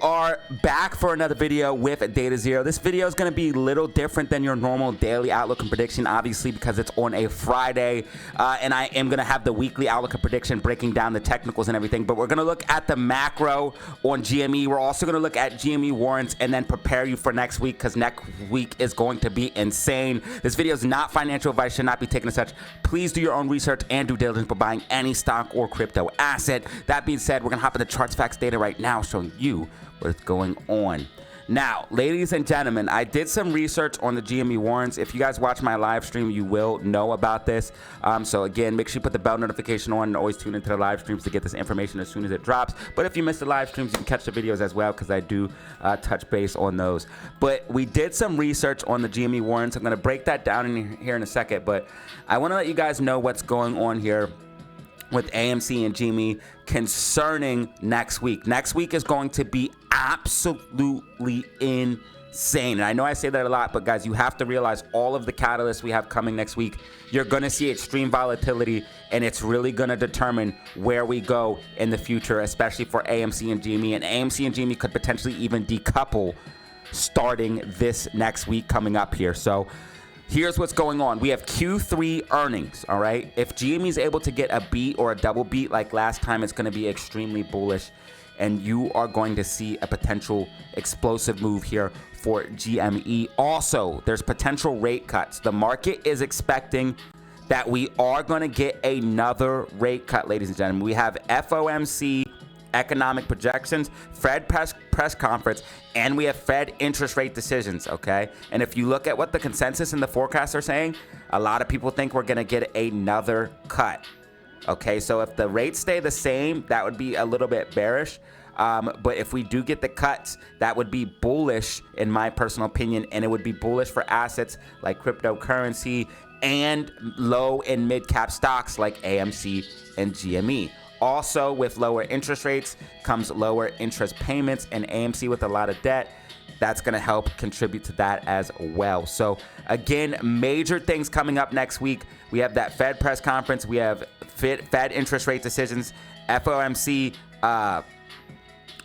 are back for another video with DataZero. This video is going to be a little different than your normal daily outlook and prediction, obviously, because it's on a Friday, and I am going to have the weekly outlook and prediction breaking down the technicals and everything. But we're going to look at the macro on GME. We're also going to look at GME warrants and then prepare you for next week, because next week is going to be insane. This video is not financial advice, should not be taken as such. Please do your own research and due diligence before buying any stock or crypto asset. That being said, we're going to hop into charts, facts, data right now, showing you what's going on. Now, ladies and gentlemen, I did some research on the GME warrants. If you guys watch my live stream, you will know about this. So again, make sure you put the bell notification on and always tune into the live streams to get this information as soon as it drops. But if you miss the live streams, you can catch the videos as well, because I do touch base on those. But we did some research on the GME warrants. I'm going to break that down here in a second, but I want to let you guys know what's going on here with AMC and GME concerning next week. Next week is going to be absolutely insane. And I know I say that a lot, but guys, you have to realize all of the catalysts we have coming next week, you're going to see extreme volatility, and it's really going to determine where we go in the future, especially for AMC and GME. And AMC and GME could potentially even decouple starting this next week coming up here. So here's what's going on. We have Q3 earnings, all right? If GME is able to get a beat or a double beat like last time, it's going to be extremely bullish, and you are going to see a potential explosive move here for GME. Also, there's potential rate cuts. The market is expecting that we are going to get another rate cut, ladies and gentlemen. We have FOMC economic projections, Fed press conference, and we have Fed interest rate decisions, okay? And if you look at what the consensus and the forecasts are saying, a lot of people think we're going to get another cut, okay? So if the rates stay the same, that would be a little bit bearish. But if we do get the cuts, that would be bullish in my personal opinion, and it would be bullish for assets like cryptocurrency and low and mid cap stocks like AMC and GME. Also, with lower interest rates comes lower interest payments, and AMC with a lot of debt, that's going to help contribute to that as well. So again, major things coming up next week. We have that Fed press conference. We have Fed interest rate decisions, FOMC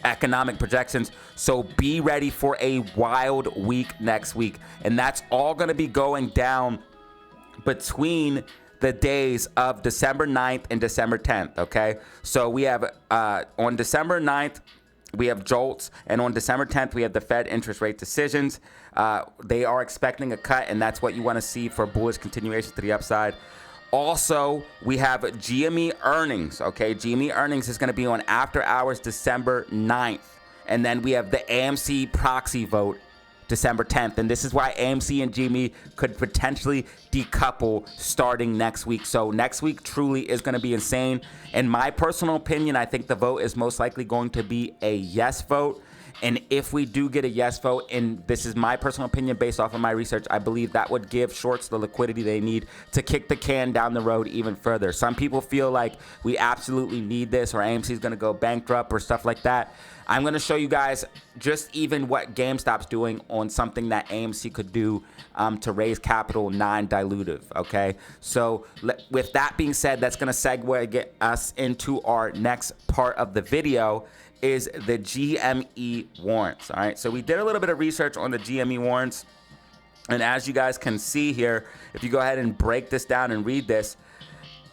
economic projections. So be ready for a wild week next week. And that's all going to be going down between the days of December 9th and December 10th, okay? So we have, on December 9th, we have JOLTS, and on December 10th, we have the Fed interest rate decisions. They are expecting a cut, and that's what you want to see for bullish continuation to the upside. Also, we have GME earnings, okay? GME earnings is going to be on after hours December 9th, and then we have the AMC proxy vote December 10th, and this is why AMC and GME could potentially decouple starting next week. So next week truly is going to be insane. In my personal opinion, I think the vote is most likely going to be a yes vote. And if we do get a yes vote, and this is my personal opinion based off of my research, I believe that would give shorts the liquidity they need to kick the can down the road even further. Some people feel like we absolutely need this, or AMC is going to go bankrupt or stuff like that. I'm going to show you guys just even what GameStop's doing on something that AMC could do to raise capital non-dilutive, okay? So with that being said, that's going to segue us into our next part of the video, is the GME warrants, all right? So we did a little bit of research on the GME warrants, and as you guys can see here, if you go ahead and break this down and read this,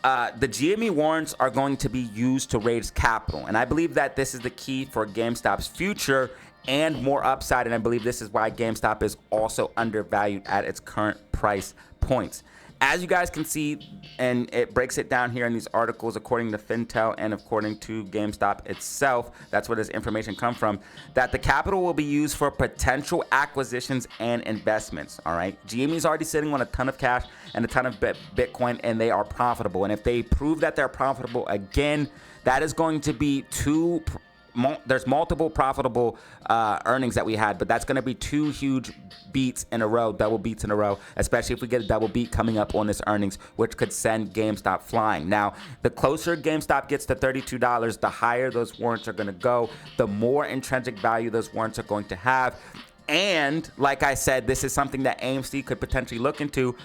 the GME warrants are going to be used to raise capital, and I believe that this is the key for GameStop's future and more upside, and I believe this is why GameStop is also undervalued at its current price points. As you guys can see, and it breaks it down here in these articles according to Fintel and according to GameStop itself, that's where this information comes from, that the capital will be used for potential acquisitions and investments, all right? GME is already sitting on a ton of cash and a ton of Bitcoin, and they are profitable. And if they prove that they're profitable again, that is going to be there's multiple profitable earnings that we had, but that's going to be two huge beats in a row, double beats in a row, especially if we get a double beat coming up on this earnings, which could send GameStop flying. Now, the closer GameStop gets to $32, the higher those warrants are going to go, the more intrinsic value those warrants are going to have. And like I said, this is something that AMC could potentially look into.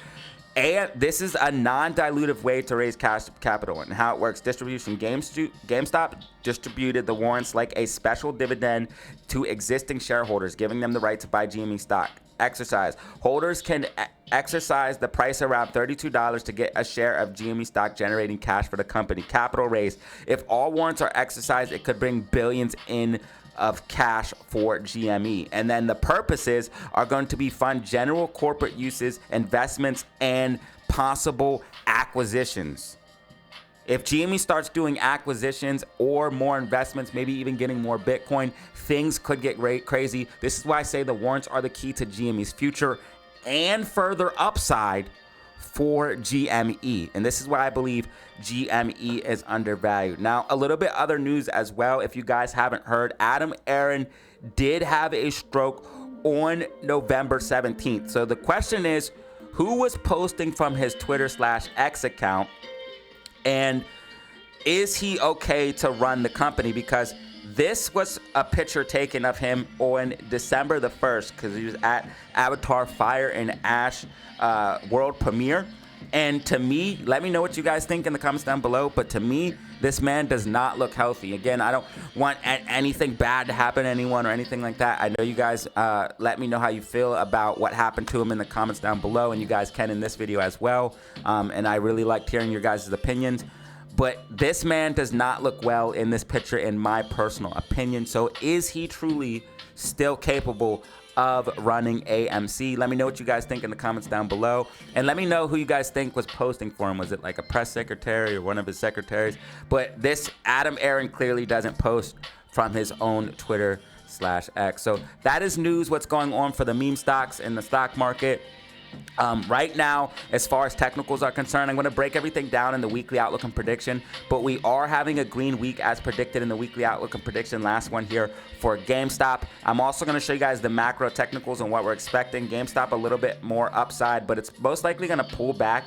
And this is a non-dilutive way to raise cash capital. And how it works: distribution. GameStop distributed the warrants like a special dividend to existing shareholders, giving them the right to buy GME stock. Exercise. Holders can exercise the price around $32 to get a share of GME stock, generating cash for the company. Capital raise. If all warrants are exercised, it could bring billions in of cash for GME. And then the purposes are going to be fund general corporate uses, investments, and possible acquisitions. If GME starts doing acquisitions or more investments, maybe even getting more Bitcoin, things could get crazy. This is why I say the warrants are the key to GME's future and further upside for GME. And this is why I believe GME is undervalued. Now, a little bit other news as well. If you guys haven't heard, Adam Aron did have a stroke on November 17th. So the question is, who was posting from his Twitter/X account? And is he okay to run the company? Because this was a picture taken of him on December the 1st, because he was at Avatar Fire and Ash world premiere. And to me, let me know what you guys think in the comments down below, but to me, this man does not look healthy. Again, I don't want anything bad to happen to anyone or anything like that. I know you guys let me know how you feel about what happened to him in the comments down below, and you guys can in this video as well. And I really liked hearing your guys' opinions. But this man does not look well in this picture, in my personal opinion. So is he truly still capable of running AMC? Let me know what you guys think in the comments down below. And let me know who you guys think was posting for him. Was it like a press secretary or one of his secretaries? But this Adam Aron clearly doesn't post from his own Twitter/X. So that is news, what's going on for the meme stocks in the stock market. Right now, as far as technicals are concerned, I'm going to break everything down in the weekly outlook and prediction, but we are having a green week as predicted in the weekly outlook and prediction, last one here for GameStop. I'm also going to show you guys the macro technicals and what we're expecting. GameStop a little bit more upside, but it's most likely going to pull back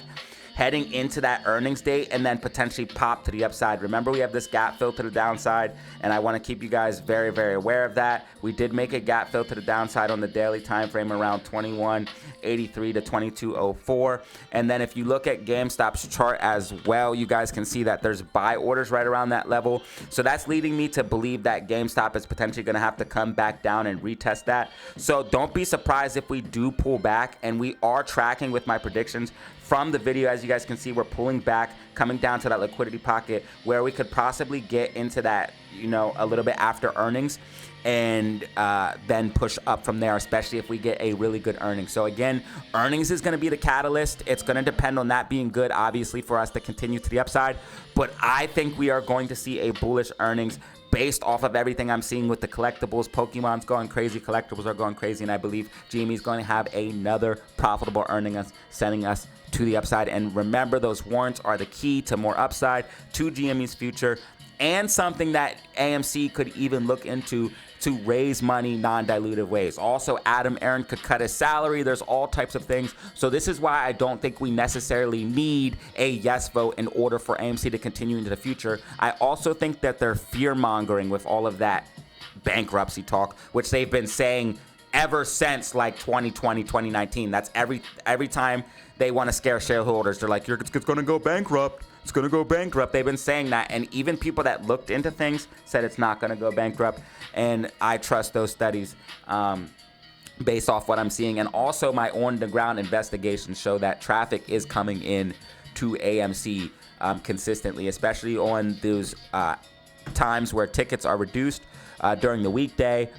heading into that earnings date and then potentially pop to the upside. Remember, we have this gap fill to the downside, and I want to keep you guys very, very aware of that. We did make a gap fill to the downside on the daily time frame around 2183 to 2204. And then if you look at GameStop's chart as well, you guys can see that there's buy orders right around that level. So that's leading me to believe that GameStop is potentially going to have to come back down and retest that. So don't be surprised if we do pull back, and we are tracking with my predictions from the video. As you guys can see, we're pulling back, coming down to that liquidity pocket where we could possibly get into that, you know, a little bit after earnings, and then push up from there, especially if we get a really good earnings. So again, earnings is going to be the catalyst. It's going to depend on that being good, obviously, for us to continue to the upside. But I think we are going to see a bullish earnings based off of everything I'm seeing with the collectibles. Pokemon's going crazy, collectibles are going crazy, and I believe GME is going to have another profitable earnings, sending us to the upside. And remember, those warrants are the key to more upside to GME's future, and something that AMC could even look into to raise money non-dilutive ways. Also, Adam Aron could cut his salary. There's all types of things. So this is why I don't think we necessarily need a yes vote in order for AMC to continue into the future. I also think that they're fear-mongering with all of that bankruptcy talk, which they've been saying ever since like 2020, 2019. That's every time they want to scare shareholders. They're like, it's going to go bankrupt. It's going to go bankrupt. They've been saying that, and even people that looked into things said it's not going to go bankrupt, and I trust those studies based off what I'm seeing. And also, my on-the-ground investigations show that traffic is coming in to AMC consistently, especially on those times where tickets are reduced during the weekday.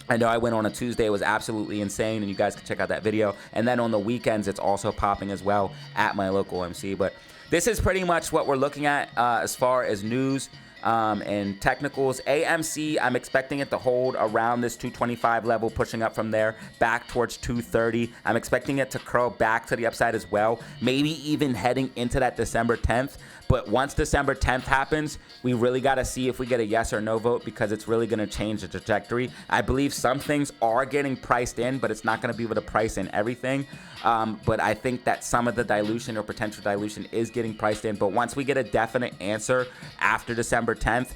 I know I went on a Tuesday. It was absolutely insane, and you guys can check out that video. And then on the weekends, it's also popping as well at my local MC. But this is pretty much what we're looking at as far as news and technicals. AMC, I'm expecting it to hold around this 225 level, pushing up from there back towards 230. I'm expecting it to curl back to the upside as well, maybe even heading into that December 10th. But once December 10th happens, we really got to see if we get a yes or no vote, because it's really going to change the trajectory. I believe some things are getting priced in, but it's not going to be able to price in everything. But I think that some of the dilution or potential dilution is getting priced in. But once we get a definite answer after December 10th,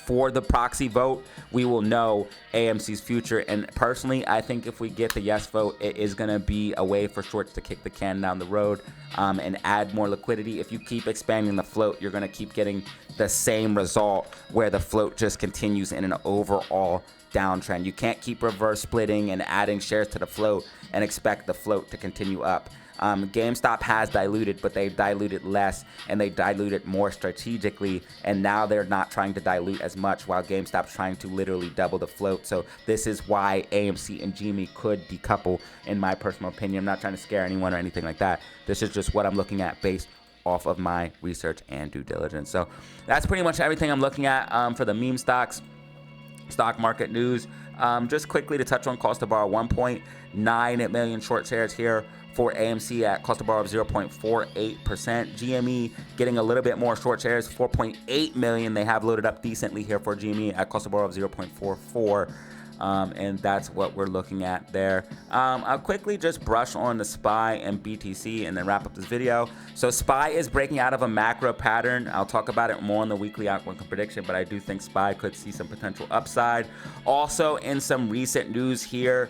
for the proxy vote, we will know AMC's future. And personally, I think if we get the yes vote, it is going to be a way for shorts to kick the can down the road and add more liquidity. If you keep expanding the float, you're going to keep getting the same result where the float just continues in an overall downtrend. You can't keep reverse splitting and adding shares to the float and expect the float to continue up. GameStop has diluted, but they diluted less and they diluted more strategically, and now they're not trying to dilute as much while GameStop's trying to literally double the float. So this is why AMC and GME could decouple, in my personal opinion. I'm not trying to scare anyone or anything like that. This is just what I'm looking at based off of my research and due diligence. So that's pretty much everything I'm looking at for the meme stocks. Stock market news. Just quickly to touch on cost to borrow, 1.9 million short shares here for AMC at cost to borrow of 0.48%. GME getting a little bit more short shares, 4.8 million. They have loaded up decently here for GME at cost to borrow of 0.44. And that's what we're looking at there. I'll quickly just brush on the SPY and BTC and then wrap up this video. So SPY is breaking out of a macro pattern. I'll talk about it more in the weekly outlook prediction, but I do think SPY could see some potential upside. Also, in some recent news here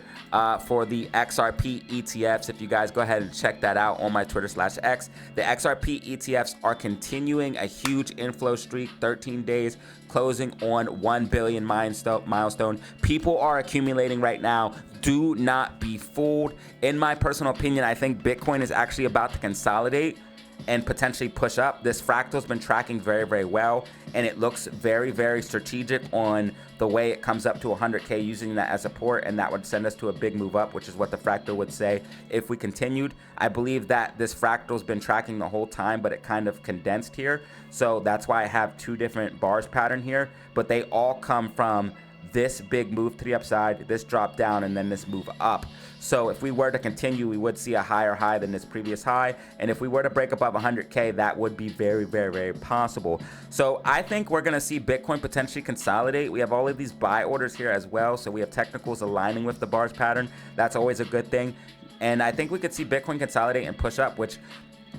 for the XRP ETFs, if you guys go ahead and check that out on my Twitter/X, the XRP ETFs are continuing a huge inflow streak, 13 days, closing on 1 billion milestone. People are accumulating right now. Do not be fooled. In my personal opinion, I think Bitcoin is actually about to consolidate and potentially push up. This fractal's been tracking very, very well, and it looks very, very strategic on the way it comes up to 100K, using that as support, and that would send us to a big move up, which is what the fractal would say if we continued. I believe that this fractal's been tracking the whole time, but it kind of condensed here. So that's why I have two different bars pattern here, but they all come from this big move to the upside, this drop down, and then this move up. So if we were to continue, we would see a higher high than this previous high. And if we were to break above 100K, that would be very, very, very possible. So I think we're going to see Bitcoin potentially consolidate. We have all of these buy orders here as well. So we have technicals aligning with the bars pattern. That's always a good thing. And I think we could see Bitcoin consolidate and push up, which,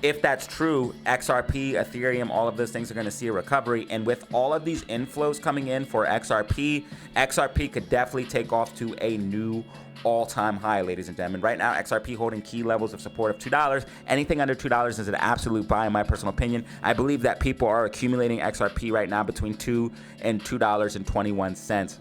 if that's true, XRP, Ethereum, all of those things are going to see a recovery. And with all of these inflows coming in for XRP, XRP could definitely take off to a new all-time high, ladies and gentlemen. Right now, XRP holding key levels of support of $2. Anything under $2 is an absolute buy, in my personal opinion. I believe that people are accumulating XRP right now between $2 and $2.21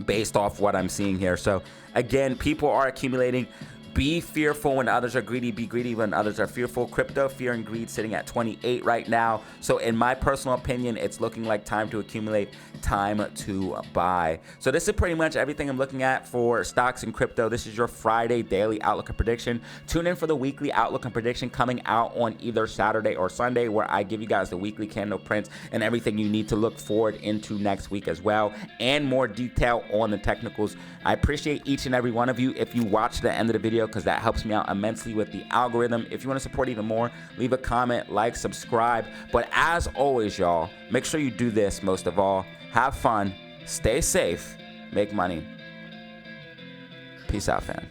based off what I'm seeing here. So again, people are accumulating. Be fearful when others are greedy. Be greedy when others are fearful. Crypto fear and greed sitting at 28 right now. So in my personal opinion, it's looking like time to accumulate, time to buy. So this is pretty much everything I'm looking at for stocks and crypto. This is your Friday daily outlook and prediction. Tune in for the weekly outlook and prediction coming out on either Saturday or Sunday, where I give you guys the weekly candle prints and everything you need to look forward into next week as well, and more detail on the technicals. I appreciate each and every one of you if you watch the end of the video, because that helps me out immensely with the algorithm. If you want to support even more, leave a comment, like, subscribe. But as always, y'all, make sure you do this most of all. Have fun, stay safe, make money. Peace out, fam.